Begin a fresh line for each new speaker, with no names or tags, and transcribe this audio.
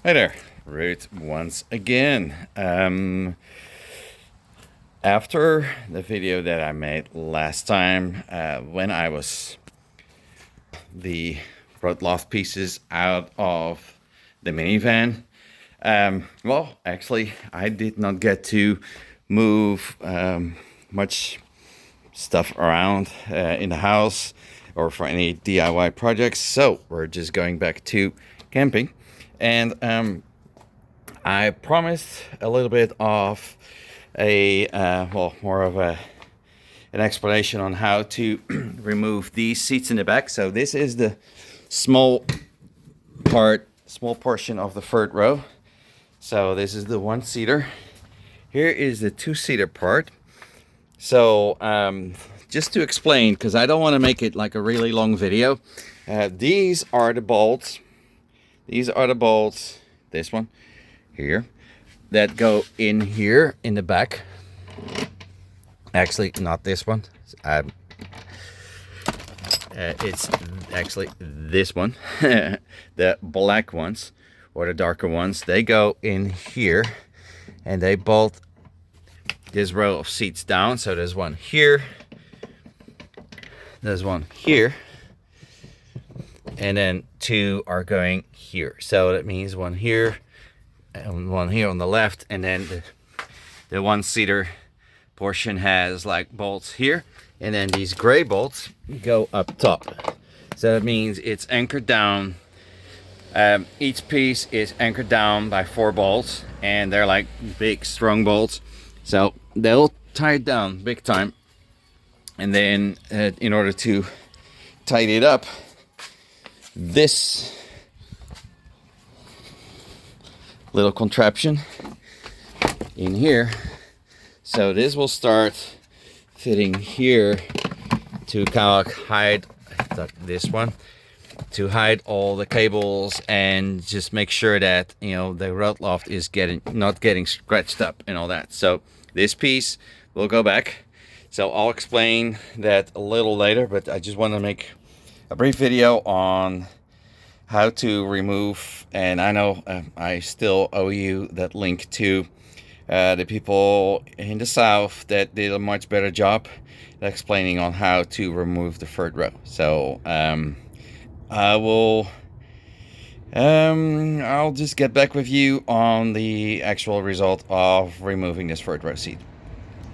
Hi there, Ruth once again. After the video that I made last time, when I was the ROADLOFT pieces out of the minivan, well, actually, I did not get to move much stuff around in the house or for any DIY projects, so we're just going back to camping. And I promised a little bit of a more of an explanation on how to remove these seats in the back. So this is the small portion of the third row. So this is the one-seater. Here is the two-seater part. So just to explain, because I don't want to make it like a really long video, these are the bolts. These are the bolts, this one here, that go in here in the back. Actually, not this one. It's actually this one. The black ones, or the darker ones, they go in here, and they bolt this row of seats down. So there's one here, there's one here, and then two are going here. So that means one here and one here on the left, and then the one-seater portion has like bolts here, and then these gray bolts go up top. So that means it's anchored down. Each piece is anchored down by 4 bolts, and they're like big strong bolts, so they'll tie it down big time. And then in order to tighten it up, this little contraption in here, so this will start fitting here to kind of hide this one, to hide all the cables and just make sure that, you know, the ROADLOFT is not getting scratched up and all that. So this piece will go back. So I'll explain that a little later, but I just want to make a brief video on how to remove, and I know I still owe you that link to the people in the south that did a much better job explaining on how to remove the third row. So I'll just get back with you on the actual result of removing this third row seat.